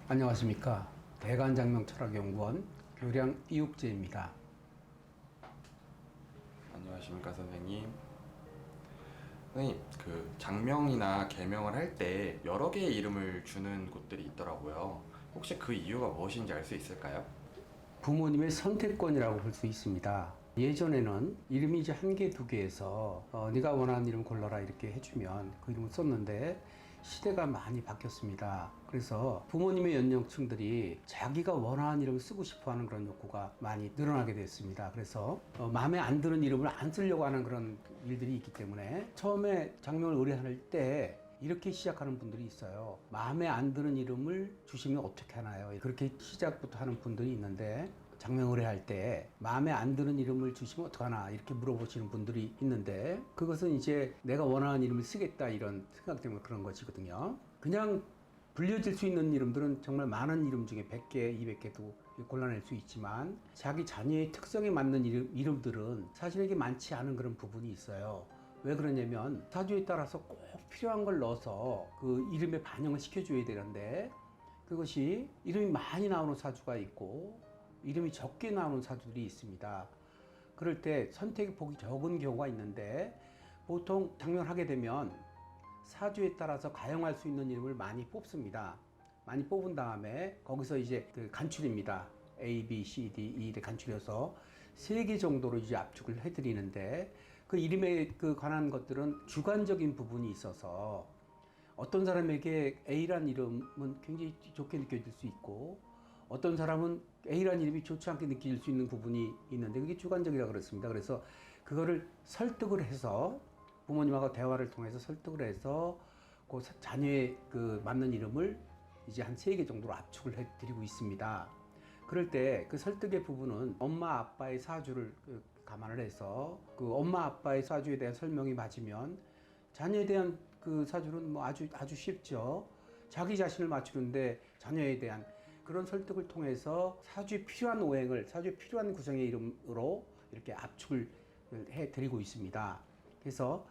안녕하십니까. 대간장명철학연구원 교량 이육재입니다. 안녕하십니까 선생님. 선생님, 그 장명이나 계명을 할 때 여러 개의 이름을 주는 곳들이 있더라고요. 혹시 그 이유가 무엇인지 알 수 있을까요? 부모님의 선택권이라고 볼 수 있습니다. 예전에는 이름이 이제 한 개, 두 개에서 네가 원하는 이름 골라라 이렇게 해주면 그 이름을 썼는데 시대가 많이 바뀌었습니다. 그래서 부모님의 연령층들이 자기가 원하는 이름을 쓰고 싶어하는 그런 욕구가 많이 늘어나게 됐습니다. 그래서 마음에 안 드는 이름을 안 쓰려고 하는 그런 일들이 있기 때문에 처음에 장명을 의뢰할 때 이렇게 시작하는 분들이 있어요. 마음에 안 드는 이름을 주시면 어떻게 하나요? 그렇게 시작부터 하는 분들이 있는데 장명 의뢰할 때 마음에 안 드는 이름을 주시면 어떡하나 이렇게 물어보시는 분들이 있는데 그것은 이제 내가 원하는 이름을 쓰겠다 이런 생각 때문에 그런 것이거든요. 그냥 불려질 수 있는 이름들은 정말 많은 이름 중에 100개, 200개도 골라낼 수 있지만 자기 자녀의 특성에 맞는 이름들은 사실에게 많지 않은 그런 부분이 있어요. 왜 그러냐면 사주에 따라서 꼭 필요한 걸 넣어서 그 이름에 반영을 시켜줘야 되는데 그것이 이름이 많이 나오는 사주가 있고 이름이 적게 나오는 사주들이 있습니다. 그럴 때 선택의 폭이 적은 경우가 있는데 보통 장명을 하게 되면 사주에 따라서 가용할 수 있는 이름을 많이 뽑습니다. 많이 뽑은 다음에 거기서 이제 그 간출입니다. A, B, C, D, E 를 간출해서 3개 정도로 이제 압축을 해드리는데 그 이름에 그 관한 것들은 주관적인 부분이 있어서 어떤 사람에게 A란 이름은 굉장히 좋게 느껴질 수 있고 어떤 사람은 A란 이름이 좋지 않게 느낄 수 있는 부분이 있는데 그게 주관적이라고 그랬습니다. 그래서 그거를 설득을 해서 부모님하고 대화를 통해서 설득을 해서 그 자녀의 그 맞는 이름을 이제 한 3개 정도로 압축을 해 드리고 있습니다. 그럴 때 그 설득의 부분은 엄마 아빠의 사주를 감안을 해서 그 엄마 아빠의 사주에 대한 설명이 맞으면 자녀에 대한 그 사주는 뭐 아주 쉽죠. 자기 자신을 맞추는데 자녀에 대한 그런 설득을 통해서 사주에 필요한 오행을 사주에 필요한 구성의 이름으로 이렇게 압축을 해 드리고 있습니다. 그래서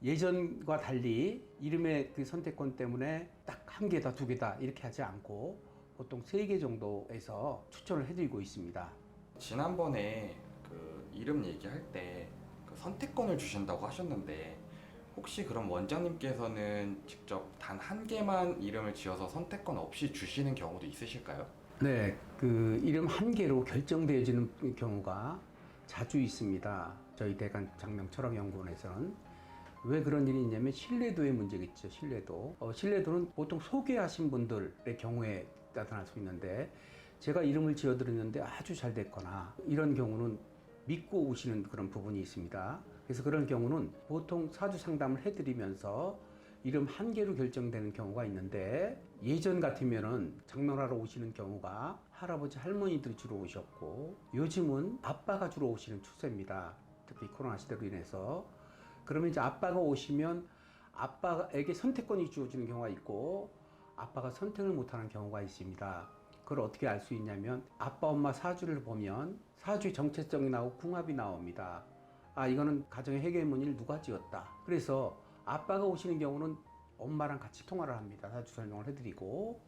예전과 달리 이름의 그 선택권 때문에 딱 한 개다, 두 개다 이렇게 하지 않고 보통 3개 정도에서 추천을 해드리고 있습니다. 지난번에 그 이름 얘기할 때 그 선택권을 주신다고 하셨는데 혹시 그럼 원장님께서는 직접 단 한 개만 이름을 지어서 선택권 없이 주시는 경우도 있으실까요? 네, 그 이름 한 개로 결정되어지는 경우가 자주 있습니다. 저희 대간 장명철학연구원에서는. 왜 그런 일이 있냐면 신뢰도의 문제겠죠. 신뢰도는 보통 소개하신 분들의 경우에 나타날 수 있는데 제가 이름을 지어드렸는데 아주 잘 됐거나 이런 경우는 믿고 오시는 그런 부분이 있습니다. 그래서 그런 경우는 보통 사주 상담을 해드리면서 이름 한 개로 결정되는 경우가 있는데 예전 같으면은 장명하러 오시는 경우가 할아버지 할머니들이 주로 오셨고 요즘은 아빠가 주로 오시는 추세입니다. 특히 코로나 시대로 인해서 그러면 이제 아빠가 오시면 아빠에게 선택권이 주어지는 경우가 있고 아빠가 선택을 못하는 경우가 있습니다. 그걸 어떻게 알 수 있냐면 아빠 엄마 사주를 보면 사주의 정체성이 나오고 궁합이 나옵니다. 아 이거는 가정의 헤게모니를 누가 지었다. 그래서 아빠가 오시는 경우는 엄마랑 같이 통화를 합니다. 사주 설명을 해드리고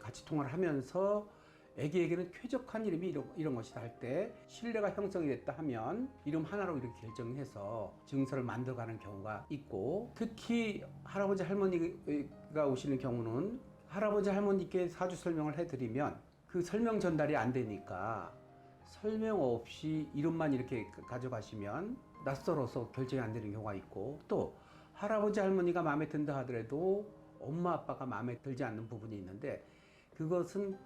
같이 통화를 하면서 애기에게는 쾌적한 이름이 이런 것이다 할 때 신뢰가 형성이 됐다 하면 이름 하나로 이렇게 결정해서 증서를 만들어가는 경우가 있고 특히 할아버지 할머니가 오시는 경우는 할아버지 할머니께 사주 설명을 해드리면 그 설명 전달이 안 되니까 설명 없이 이름만 이렇게 가져가시면 낯설어서 결정이 안 되는 경우가 있고 또 할아버지 할머니가 마음에 든다 하더라도 엄마 아빠가 마음에 들지 않는 부분이 있는데 그것은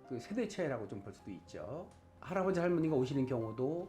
그 세대 차이라고 좀 볼 수도 있죠. 할아버지 할머니가 오시는 경우도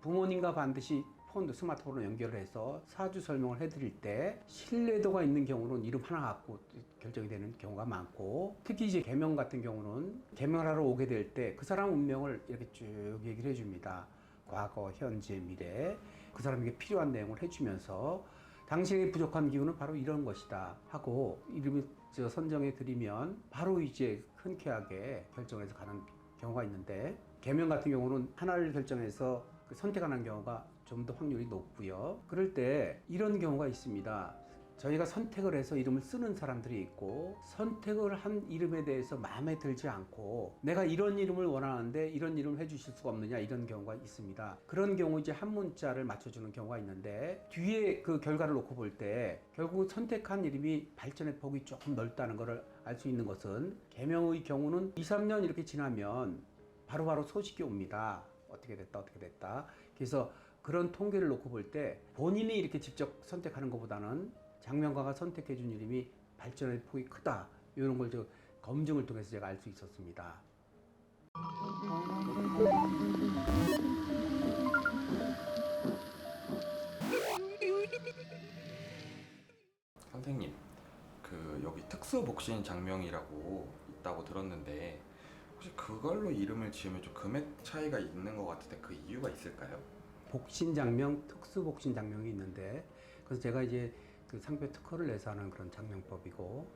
부모님과 반드시 스마트폰으로 연결을 해서 사주 설명을 해드릴 때 신뢰도가 있는 경우는 이름 하나 갖고 결정이 되는 경우가 많고 특히 이제 계명 같은 경우는 계명을 하러 오게 될 때 그 사람 운명을 이렇게 쭉 얘기를 해줍니다. 과거, 현재, 미래 그 사람에게 필요한 내용을 해주면서 당신에게 부족한 기운은 바로 이런 것이다 하고 이름을 선정해 드리면 바로 이제 흔쾌하게 결정해서 가는 경우가 있는데, 개명 같은 경우는 하나를 결정해서 선택하는 경우가 좀 더 확률이 높고요. 그럴 때 이런 경우가 있습니다. 저희가 선택을 해서 이름을 쓰는 사람들이 있고, 선택을 한 이름에 대해서 마음에 들지 않고 내가 이런 이름을 원하는데 이런 이름을 해주실 수가 없느냐, 이런 경우가 있습니다. 그런 경우 이제 한 문자를 맞춰주는 경우가 있는데, 뒤에 그 결과를 놓고 볼 때 결국 선택한 이름이 발전의 폭이 조금 넓다는 것을 알 수 있는 것은, 개명의 경우는 2, 3년 이렇게 지나면 바로바로 소식이 옵니다. 어떻게 됐다 어떻게 됐다. 그래서 그런 통계를 놓고 볼 때 본인이 이렇게 직접 선택하는 것보다는 장명가가 선택해준 이름이 발전의 폭이 크다, 이런 걸 저 검증을 통해서 제가 알 수 있었습니다. 선생님, 그 여기 특수복신 장명이라고 있다고 들었는데 혹시 그걸로 이름을 지으면 좀 금액 차이가 있는 것 같은데 그 이유가 있을까요? 복신장명, 특수복신장명이 있는데, 그래서 제가 이제 그 상표 특허를 내서 하는 그런 장명법이고,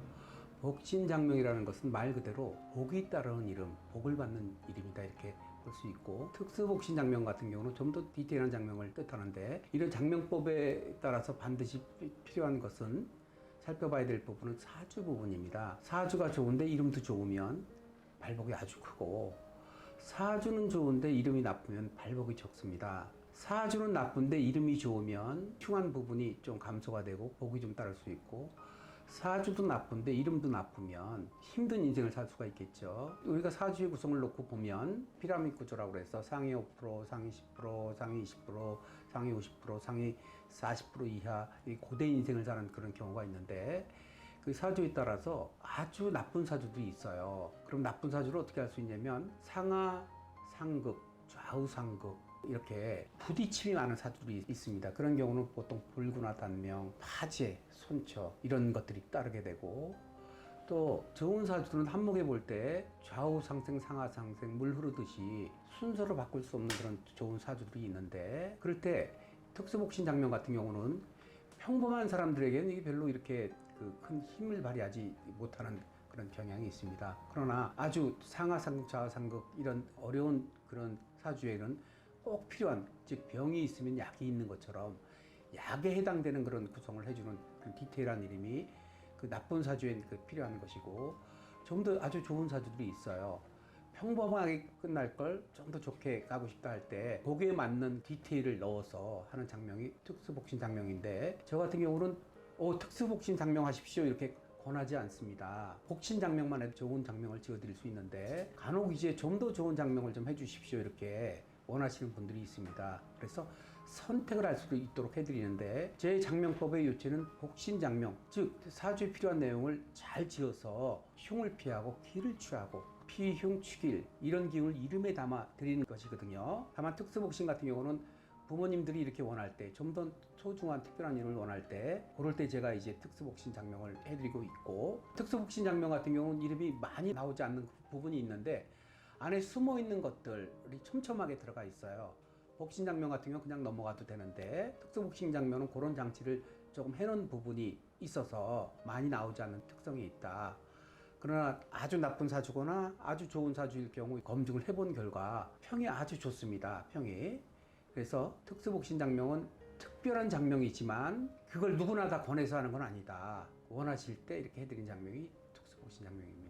복신장명이라는 것은 말 그대로 복이 따르는 이름, 복을 받는 이름이다, 이렇게 볼 수 있고, 특수복신장명 같은 경우는 좀 더 디테일한 장명을 뜻하는데, 이런 장명법에 따라서 반드시 필요한 것은, 살펴봐야 될 부분은 사주 부분입니다. 사주가 좋은데 이름도 좋으면 발복이 아주 크고, 사주는 좋은데 이름이 나쁘면 발복이 적습니다. 사주는 나쁜데 이름이 좋으면 흉한 부분이 좀 감소가 되고 복이 좀 따를 수 있고, 사주도 나쁜데 이름도 나쁘면 힘든 인생을 살 수가 있겠죠. 우리가 사주의 구성을 놓고 보면 피라미드 구조라고 해서 상위 5%, 상위 10%, 상위 20%, 상위 50%, 상위 40% 이하 고대 인생을 사는 그런 경우가 있는데, 그 사주에 따라서 아주 나쁜 사주도 있어요. 그럼 나쁜 사주를 어떻게 할 수 있냐면, 상하, 상극, 좌우, 상극, 이렇게 부딪힘이 많은 사주들이 있습니다. 그런 경우는 보통 불구나 단명, 파재, 손처, 이런 것들이 따르게 되고, 또 좋은 사주들은 한목에 볼 때 좌우 상생, 상하 상생, 물 흐르듯이 순서로 바꿀 수 없는 그런 좋은 사주들이 있는데, 그럴 때 특수복신 장명 같은 경우는 평범한 사람들에게는 이게 별로 이렇게 큰 힘을 발휘하지 못하는 그런 경향이 있습니다. 그러나 아주 상하상극, 좌하상극 이런 어려운 그런 사주에는 꼭 필요한, 즉 병이 있으면 약이 있는 것처럼 약에 해당되는 그런 구성을 해주는 그런 디테일한 이름이 그 나쁜 사주에 필요한 것이고, 좀 더 아주 좋은 사주들이 있어요. 평범하게 끝날 걸 좀 더 좋게 가고 싶다 할 때 거기에 맞는 디테일을 넣어서 하는 장명이 특수복신 장명인데, 저 같은 경우는 특수복신 장명 하십시오 이렇게 권하지 않습니다. 복신 장명만 해도 좋은 장명을 지어드릴 수 있는데, 간혹 이제 좀 더 좋은 장명을 좀 해주십시오 이렇게 원하시는 분들이 있습니다. 그래서 선택을 할 수 있도록 해드리는데, 제 장명법의 요체는 복신 장명, 즉 사주에 필요한 내용을 잘 지어서 흉을 피하고 기를 취하고, 피흉 취길 이런 기운을 이름에 담아 드리는 것이거든요. 다만 특수복신 같은 경우는 부모님들이 이렇게 원할 때, 좀 더 소중한 특별한 이름을 원할 때, 그럴 때 제가 이제 특수복신 장명을 해드리고 있고, 특수복신 장명 같은 경우는 이름이 많이 나오지 않는 부분이 있는데 안에 숨어 있는 것들이 촘촘하게 들어가 있어요. 복신 장명 같은 경우는 그냥 넘어가도 되는데, 특수복신 장명은 그런 장치를 조금 해놓은 부분이 있어서 많이 나오지 않는 특성이 있다. 그러나 아주 나쁜 사주거나 아주 좋은 사주일 경우 검증을 해본 결과 평이 아주 좋습니다. 평이. 그래서 특수복신 장명은 특별한 장명이지만 그걸 누구나 다 권해서 하는 건 아니다. 원하실 때 이렇게 해드린 장명이 특수복신 장명입니다.